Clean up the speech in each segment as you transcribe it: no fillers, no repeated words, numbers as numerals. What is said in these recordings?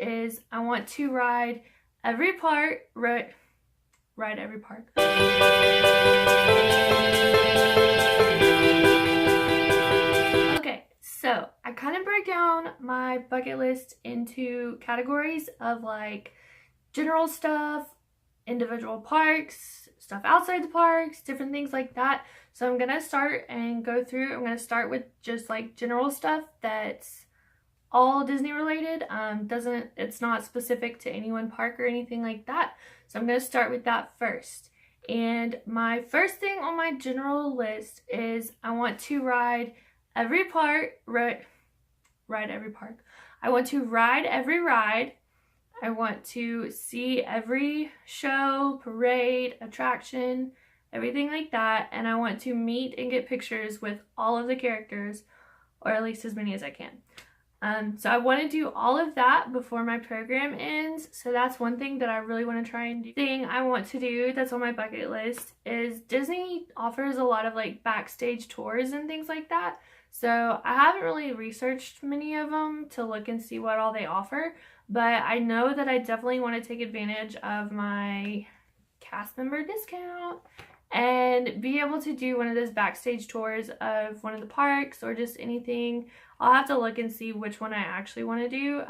is I want to ride every park. Okay, so I kind of break down my bucket list into categories of like general stuff, individual parks, stuff outside the parks, different things like that. So I'm gonna start and go through. I'm gonna start with just like general stuff that's all Disney related. It's not specific to any one park or anything like that. So I'm gonna start with that first. And my first thing on my general list is I want to ride every park. Ride every park. I want to ride every ride. I want to see every show, parade, attraction, everything like that. And I want to meet and get pictures with all of the characters, or at least as many as I can. So I want to do all of that before my program ends. So that's one thing that I really want to try and do. Thing I want to do that's on my bucket list is Disney offers a lot of like backstage tours and things like that. So I haven't really researched many of them to look and see what all they offer, but I know that I definitely want to take advantage of my cast member discount and be able to do one of those backstage tours of one of the parks or just anything. I'll have to look and see which one I actually want to do,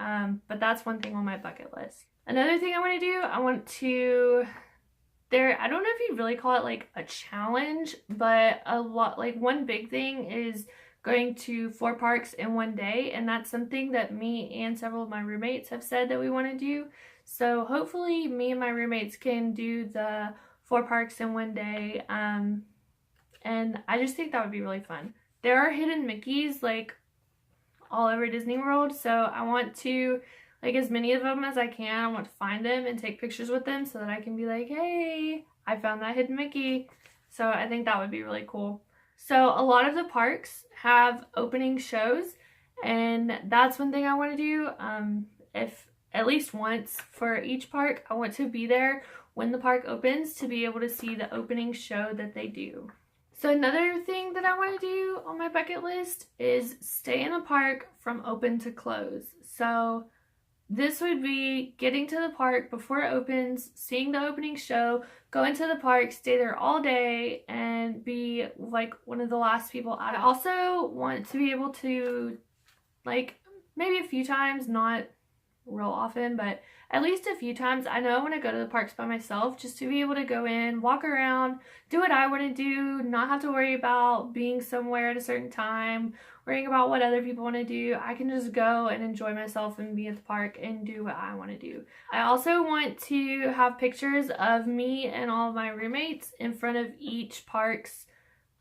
but that's one thing on my bucket list. Another thing I want to do, I don't know if you'd really call it like a challenge, but one big thing is going to 4 parks in one day, and that's something that me and several of my roommates have said that we want to do. So hopefully me and my roommates can do the 4 parks in one day, and I just think that would be really fun. There are hidden Mickeys like all over Disney World, so I want to, like, as many of them as I can. I want to find them and take pictures with them so that I can be like, hey, I found that hidden Mickey. So I think that would be really cool. So a lot of the parks have opening shows, and that's one thing I want to do. If at least once for each park, I want to be there when the park opens to be able to see the opening show that they do. So another thing that I want to do on my bucket list is stay in a park from open to close. So this would be getting to the park before it opens, seeing the opening show, go into the park, stay there all day, and be like one of the last people out. I also want to be able to, like, maybe a few times, not real often, but at least a few times, I know I want to go to the parks by myself just to be able to go in, walk around, do what I want to do, not have to worry about being somewhere at a certain time, worrying about what other people want to do. I can just go and enjoy myself and be at the park and do what I want to do. I also want to have pictures of me and all of my roommates in front of each park's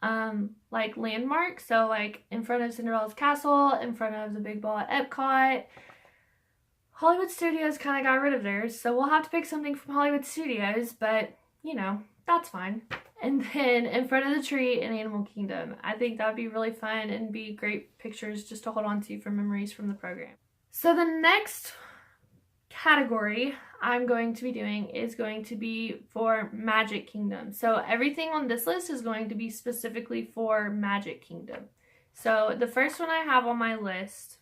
like landmark. So like in front of Cinderella's Castle, in front of the Big Ball at Epcot. Hollywood Studios kind of got rid of theirs, so we'll have to pick something from Hollywood Studios, but, you know, that's fine. And then in front of the tree in Animal Kingdom. I think that would be really fun and be great pictures just to hold on to for memories from the program. So the next category I'm going to be doing is going to be for Magic Kingdom. So everything on this list is going to be specifically for Magic Kingdom. So the first one I have on my list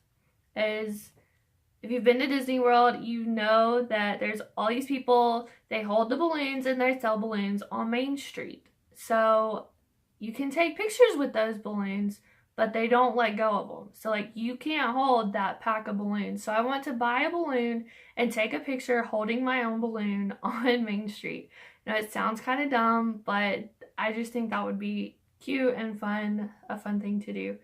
is, if you've been to Disney World, you know that there's all these people, they hold the balloons and they sell balloons on Main Street. So you can take pictures with those balloons, but they don't let go of them. So like you can't hold that pack of balloons. So I want to buy a balloon and take a picture holding my own balloon on Main Street. Now it sounds kind of dumb, but I just think that would be cute and fun, a fun thing to do.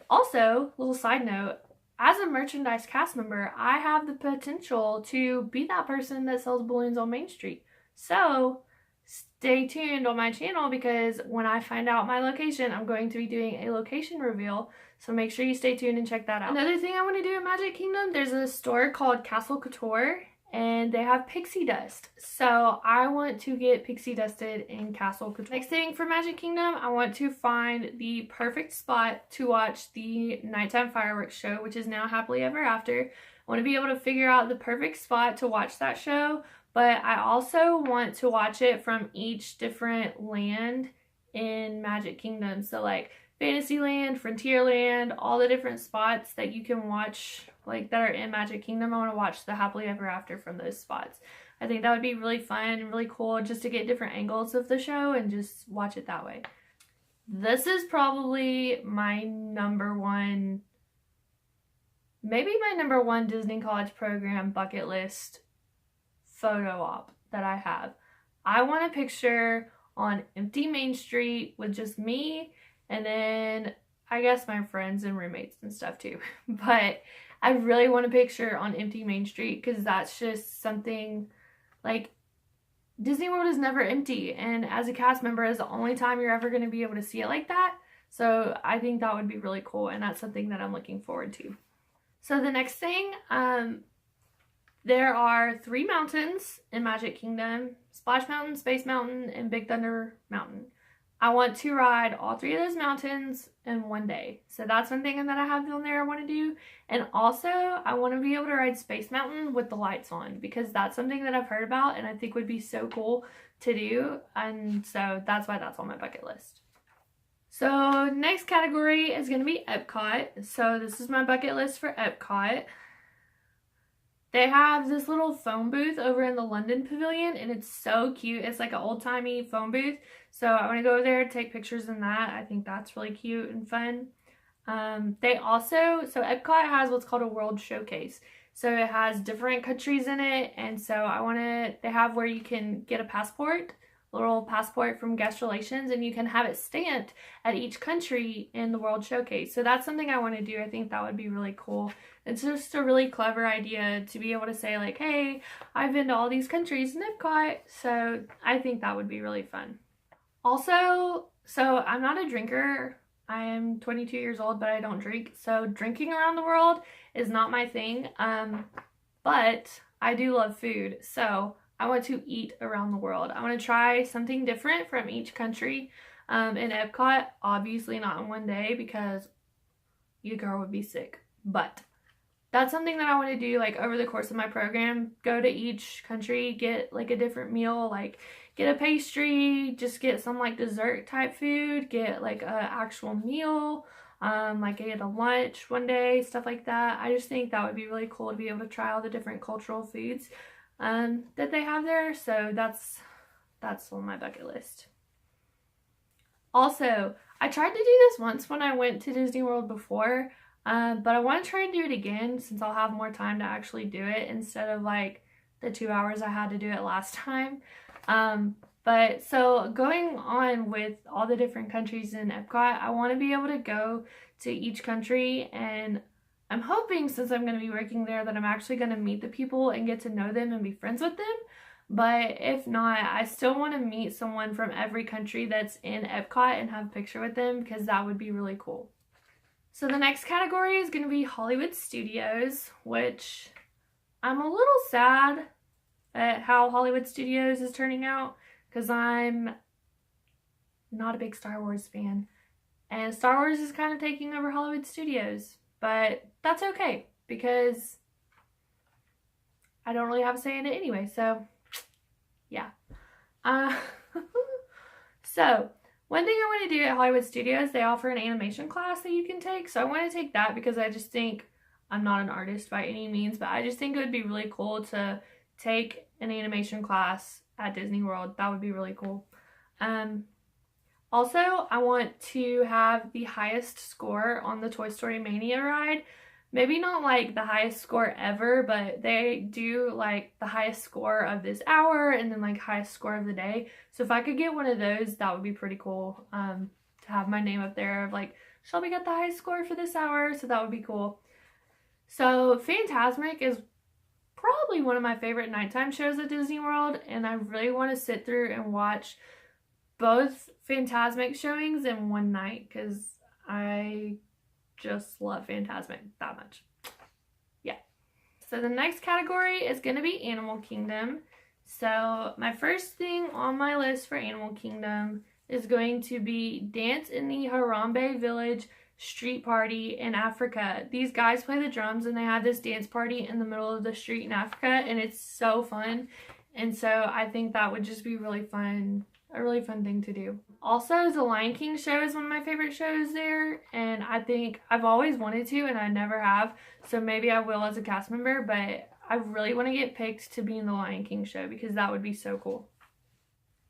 Also, little side note, as a merchandise cast member, I have the potential to be that person that sells balloons on Main Street. So stay tuned on my channel, because when I find out my location, I'm going to be doing a location reveal. So make sure you stay tuned and check that out. Another thing I want to do at Magic Kingdom, there's a store called Castle Couture, and they have pixie dust. So I want to get pixie dusted in Castle Couture. Next thing for Magic Kingdom, I want to find the perfect spot to watch the nighttime fireworks show, which is now Happily Ever After. I want to be able to figure out the perfect spot to watch that show, but I also want to watch it from each different land in Magic Kingdom. So like Fantasyland, Frontierland, all the different spots that you can watch, like that are in Magic Kingdom. I want to watch the Happily Ever After from those spots. I think that would be really fun and really cool just to get different angles of the show and just watch it that way. This is probably my number one, maybe my number one Disney College Program bucket list photo op that I have. I want a picture on empty Main Street with just me and then I guess my friends and roommates and stuff too. But I really want a picture on empty Main Street because that's just something, like, Disney World is never empty, and as a cast member, it's the only time you're ever going to be able to see it like that. So I think that would be really cool, and that's something that I'm looking forward to. So the next thing, there are 3 mountains in Magic Kingdom: Splash Mountain, Space Mountain, and Big Thunder Mountain. I want to ride all 3 of those mountains in one day. So that's one thing that I have on there I want to do. And also, I want to be able to ride Space Mountain with the lights on, because that's something that I've heard about and I think would be so cool to do. And so that's why that's on my bucket list. So next category is going to be Epcot. So this is my bucket list for Epcot. They have this little phone booth over in the London Pavilion, and it's so cute. It's like an old-timey phone booth. So I want to go there, take pictures in that. I think that's really cute and fun. They also, so Epcot has what's called a World Showcase. So it has different countries in it, and so they have where you can get a passport, a little passport from Guest Relations, and you can have it stamped at each country in the World Showcase. So that's something I want to do. I think that would be really cool. It's just a really clever idea to be able to say, like, hey, I've been to all these countries in Epcot. So I think that would be really fun. Also, so I'm not a drinker. I am 22 years old, but I don't drink. So drinking around the world is not my thing. But I do love food. So I want to eat around the world. I want to try something different from each country. In Epcot, obviously not in one day because your girl would be sick. But that's something that I want to do, like, over the course of my program. Go to each country, get like a different meal, like get a pastry, just get some like dessert type food, get like a actual meal, like get a lunch one day, stuff like that. I just think that would be really cool to be able to try all the different cultural foods that they have there. So that's on my bucket list. Also, I tried to do this once when I went to Disney World before, but I want to try and do it again since I'll have more time to actually do it instead of like the 2 hours I had to do it last time. But so going on with all the different countries in Epcot, I want to be able to go to each country, and I'm hoping, since I'm going to be working there, that I'm actually going to meet the people and get to know them and be friends with them. But if not, I still want to meet someone from every country that's in Epcot and have a picture with them, because that would be really cool. So the next category is going to be Hollywood Studios, which I'm a little sad at how Hollywood Studios is turning out, because I'm not a big Star Wars fan, and Star Wars is kind of taking over Hollywood Studios, but that's okay because I don't really have a say in it anyway. So yeah. So one thing I want to do at Hollywood Studios, they offer an animation class that you can take. So I want to take that because I just think, I'm not an artist by any means, but I just think it would be really cool to take an animation class at Disney World. That would be really cool. Also, I want to have the highest score on the Toy Story Mania ride. Maybe not like the highest score ever, but they do like the highest score of this hour and then like highest score of the day. So if I could get one of those, that would be pretty cool, to have my name up there of like, Shelby got the highest score for this hour. So that would be cool. So Fantasmic is probably one of my favorite nighttime shows at Disney World, and I really want to sit through and watch both Fantasmic showings in one night because I just love Fantasmic that much. Yeah. So the next category is going to be Animal Kingdom. So my first thing on my list for Animal Kingdom is going to be Dance in the Harambe Village Street Party in Africa. These guys play the drums and they have this dance party in the middle of the street in Africa, and it's so fun. And so I think that would just be really fun a really fun thing to do. Also, the Lion King show is one of my favorite shows there, and I think I've always wanted to and I never have, so maybe I will as a cast member, but I really want to get picked to be in the Lion King show because that would be so cool.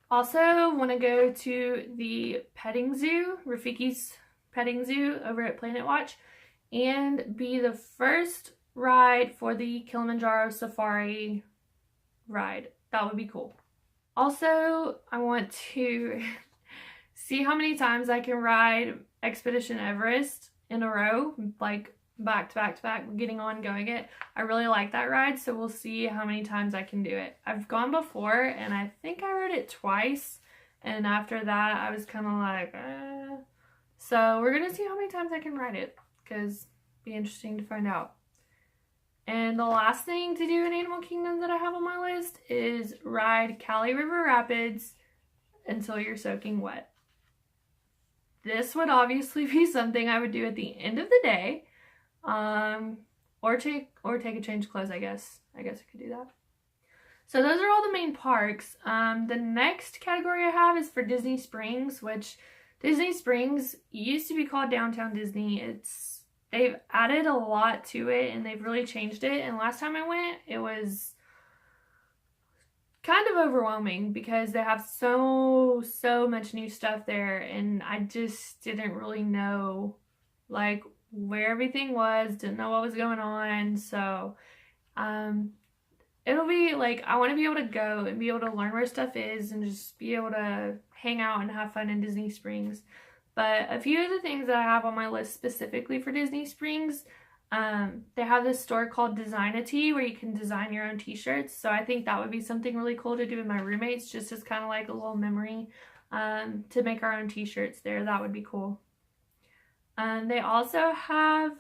Also want to go to the petting zoo, Rafiki's petting zoo over at Planet Watch, and be the first ride for the Kilimanjaro Safari ride. That would be cool. Also, I want to see how many times I can ride Expedition Everest in a row, like back to back to back, getting on, going it. I really like that ride, so we'll see how many times I can do it. I've gone before, and I think I rode it twice, and after that, I was kind of like, So we're going to see how many times I can ride it, because it'll be interesting to find out. And the last thing to do in Animal Kingdom that I have on my list is ride Cali River Rapids until you're soaking wet. This would obviously be something I would do at the end of the day, or take a change of clothes, I guess. I could do that. So those are all the main parks. The next category I have is for Disney Springs, which Disney Springs used to be called Downtown Disney. They've added a lot to it and they've really changed it. And last time I went, it was kind of overwhelming because they have so much new stuff there, and I just didn't really know like where everything was, didn't know what was going on. So it'll be like, I want to be able to go and be able to learn where stuff is and just be able to hang out and have fun in Disney Springs. But a few of the things that I have on my list specifically for Disney Springs, they have this store called Design a Tee where you can design your own t-shirts. So I think that would be something really cool to do with my roommates, just as kind of like a little memory, to make our own t-shirts there. That would be cool. They also have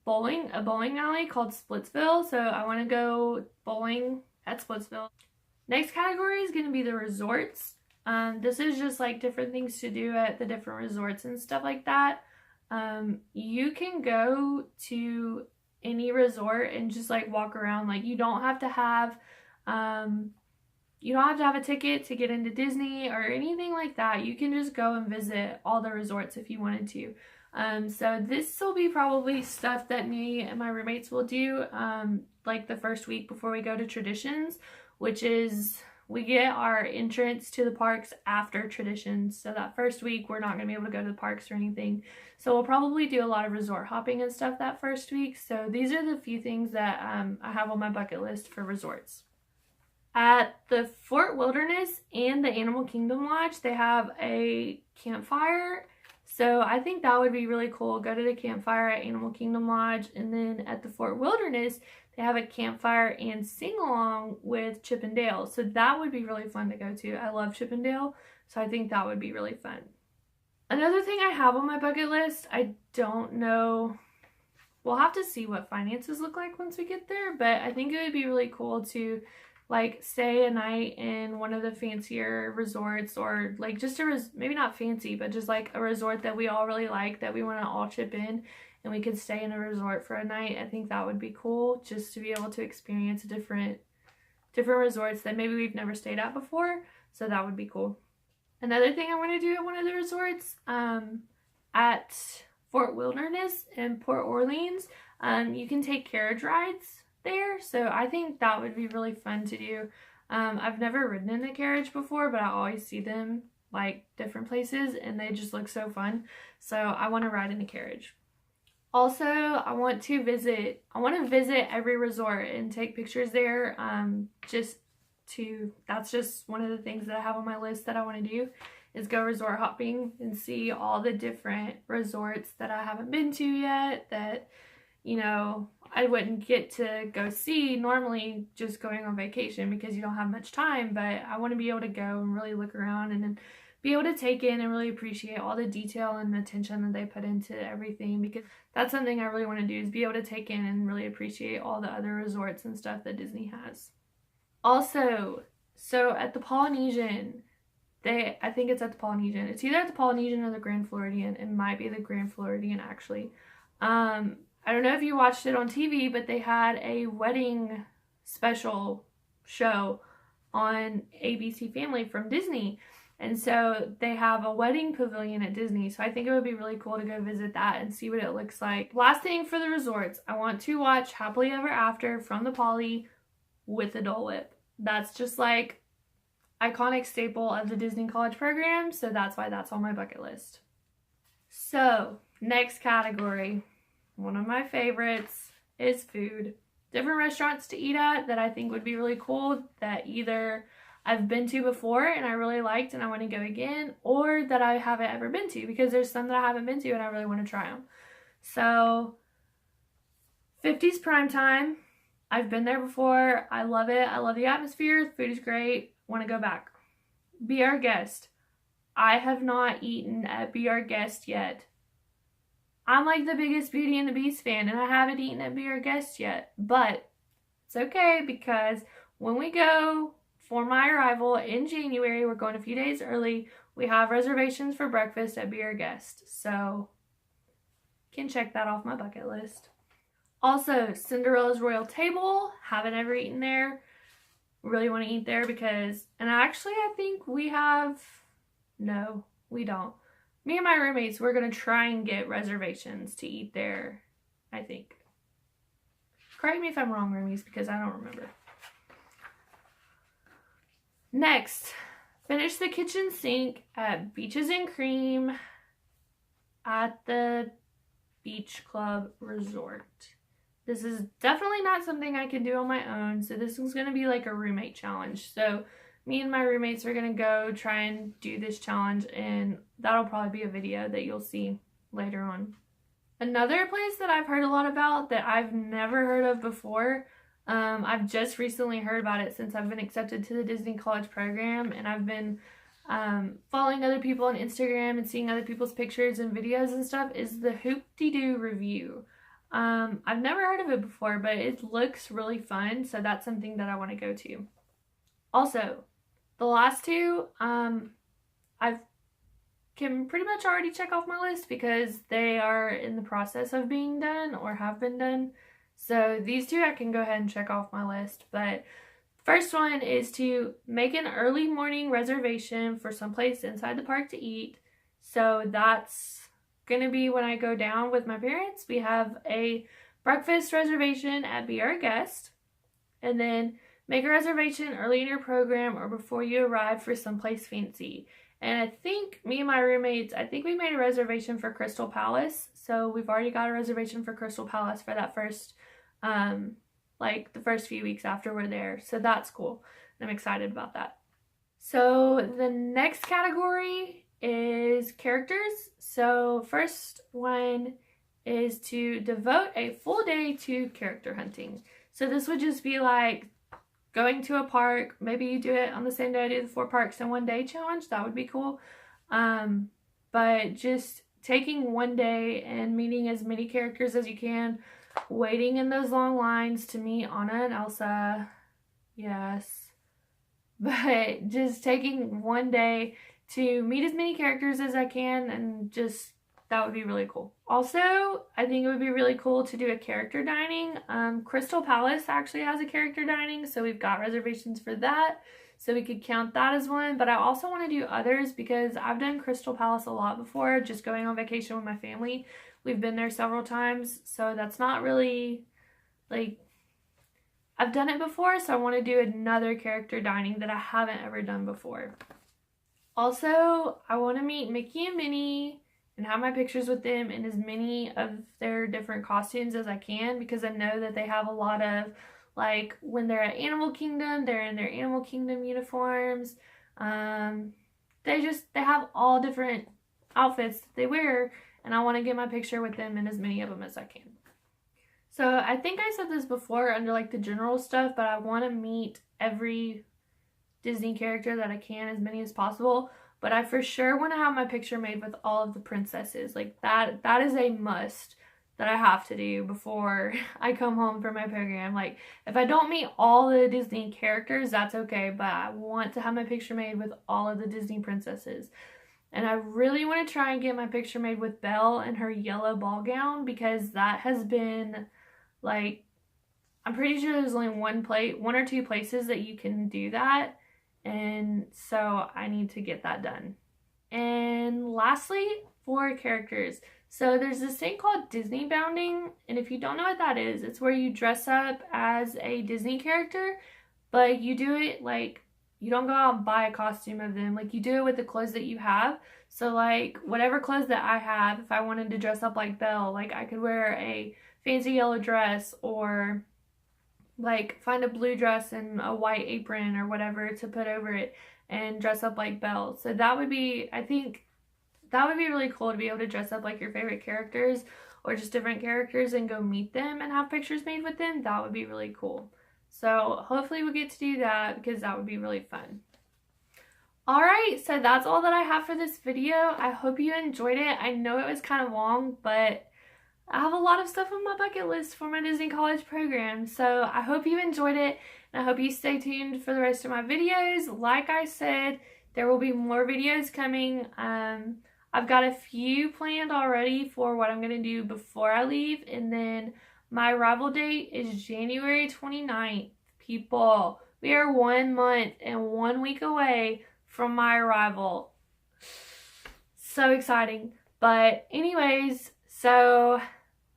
a bowling alley called Splitsville. So I want to go bowling at Splitsville. Next category is going to be the resorts. This is just like different things to do at the different resorts and stuff like that. You can go to any resort and just like walk around. Like you don't have to have a ticket to get into Disney or anything like that. You can just go and visit all the resorts if you wanted to. So this will be probably stuff that me and my roommates will do like the first week before we go to Traditions, which is we get our entrance to the parks after Traditions. So that first week we're not going to be able to go to the parks or anything. So we'll probably do a lot of resort hopping and stuff that first week. So these are the few things that I have on my bucket list for resorts. At the Fort Wilderness and the Animal Kingdom Lodge, they have a campfire. So I think that would be really cool. Go to the campfire at Animal Kingdom Lodge, and then at the Fort Wilderness, they have a campfire and sing along with Chip and Dale. So that would be really fun to go to. I love Chip and Dale, so I think that would be really fun. Another thing I have on my bucket list, I don't know, we'll have to see what finances look like once we get there, but I think it would be really cool to like stay a night in one of the fancier resorts, or like just maybe not fancy, but just like a resort that we all really like, that we want to all chip in, and we could stay in a resort for a night. I think that would be cool, just to be able to experience different resorts that maybe we've never stayed at before. So that would be cool. Another thing I want to do at one of the resorts, at Fort Wilderness and Port Orleans, you can take carriage rides there. So I think that would be really fun to do. I've never ridden in a carriage before, but I always see them like different places and they just look so fun. So I want to ride in a carriage. Also, I want to visit every resort and take pictures there. That's just one of the things that I have on my list that I want to do, is go resort hopping and see all the different resorts that I haven't been to yet, that, you know, I wouldn't get to go see normally just going on vacation because you don't have much time. But I want to be able to go and really look around and be able to take in and really appreciate all the detail and attention that they put into everything, because that's something I really want to do, is be able to take in and really appreciate all the other resorts and stuff that Disney has. Also, so at the Polynesian, I think it's at the Polynesian. It's either at the Polynesian or the Grand Floridian. It might be the Grand Floridian, actually. I don't know if you watched it on TV, but they had a wedding special show on ABC Family from Disney. And so they have a wedding pavilion at Disney. So I think it would be really cool to go visit that and see what it looks like. Last thing for the resorts, I want to watch Happily Ever After from the Poly with a Dole Whip. That's just like iconic staple of the Disney College program. So that's why that's on my bucket list. So next category, one of my favorites is food. Different restaurants to eat at that I think would be really cool, that either I've been to before and I really liked and I want to go again, or that I haven't ever been to, because there's some that I haven't been to and I really want to try them. So 50's Prime Time. I've been there before. I love it. I love the atmosphere. The food is great. Want to go back. Be Our Guest. I have not eaten at Be Our Guest yet. I'm like the biggest Beauty and the Beast fan and I haven't eaten at Be Our Guest yet. But it's okay, because when we go for my arrival in January, we're going a few days early, we have reservations for breakfast at Be Our Guest. So can check that off my bucket list. Also, Cinderella's Royal Table. Haven't ever eaten there. Really want to eat there because, and actually I think we have, no, we don't. Me and my roommates, we're going to try and get reservations to eat there, I think. Correct me if I'm wrong, roomies, because I don't remember. Next, finish the kitchen sink at Beaches and Cream at the Beach Club Resort. This is definitely not something I can do on my own, so this is going to be like a roommate challenge. So me and my roommates are going to go try and do this challenge, and that'll probably be a video that you'll see later on. Another place that I've heard a lot about that I've never heard of before, I've just recently heard about it since I've been accepted to the Disney College program, and I've been following other people on Instagram and seeing other people's pictures and videos and stuff, is the Hoop-De-Doo Review. I've never heard of it before, but it looks really fun, so that's something that I want to go to. Also, the last two, I can pretty much already check off my list because they are in the process of being done or have been done. So these two I can go ahead and check off my list. But first one is to make an early morning reservation for someplace inside the park to eat. So that's going to be when I go down with my parents. We have a breakfast reservation at Be Our Guest. And then make a reservation early in your program or before you arrive for someplace fancy. And I think me and my roommates, I think we made a reservation for Crystal Palace. So we've already got a reservation for Crystal Palace for that first, like the first few weeks after we're there. So that's cool. I'm excited about that. So the next category is characters. So first one is to devote a full day to character hunting. So this would just be like going to a park. Maybe you do it on the same day I do the 4 parks in one day challenge. That would be cool. But just taking one day and meeting as many characters as you can, waiting in those long lines to meet Anna and Elsa. Yes. But just taking one day to meet as many characters as I can, and just, that would be really cool. Also, I think it would be really cool to do a character dining. Crystal Palace actually has a character dining, so we've got reservations for that. So we could count that as one. But I also want to do others because I've done Crystal Palace a lot before, just going on vacation with my family. We've been there several times, so that's not really, like, I've done it before, so I want to do another character dining that I haven't ever done before. Also, I want to meet Mickey and Minnie and have my pictures with them in as many of their different costumes as I can, because I know that they have a lot of, like, when they're at Animal Kingdom, they're in their Animal Kingdom uniforms. They have all different outfits that they wear, and I want to get my picture with them in as many of them as I can. So I think I said this before under like the general stuff, but I want to meet every Disney character that I can, as many as possible. But I for sure want to have my picture made with all of the princesses. Like that is a must that I have to do before I come home from my program. Like, if I don't meet all the Disney characters, that's okay, but I want to have my picture made with all of the Disney princesses. And I really want to try and get my picture made with Belle in her yellow ball gown, because that has been, like, I'm pretty sure there's only one or two places that you can do that. and so I need to get that done. And lastly, for characters. So there's this thing called Disney bounding, and if you don't know what that is, it's where you dress up as a Disney character, but you do it like, you don't go out and buy a costume of them. Like, you do it with the clothes that you have. So like, whatever clothes that I have, if I wanted to dress up like Belle, like I could wear a fancy yellow dress, or like find a blue dress and a white apron or whatever to put over it and dress up like Belle. So that would be, I think that would be really cool to be able to dress up like your favorite characters or just different characters and go meet them and have pictures made with them. That would be really cool. So hopefully we'll get to do that, because that would be really fun. Alright, so that's all that I have for this video. I hope you enjoyed it. I know it was kind of long, but I have a lot of stuff on my bucket list for my Disney College program. So I hope you enjoyed it, and I hope you stay tuned for the rest of my videos. Like I said, there will be more videos coming. I've got a few planned already for what I'm going to do before I leave, and then my arrival date is January 29th. People, we are 1 month and 1 week away from my arrival. So exciting. But anyways, so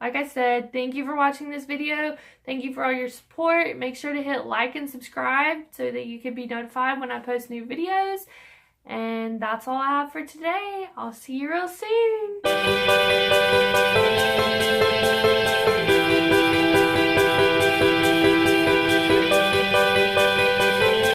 like I said, thank you for watching this video. Thank you for all your support. Make sure to hit like and subscribe so that you can be notified when I post new videos. And that's all I have for today. I'll see you real soon.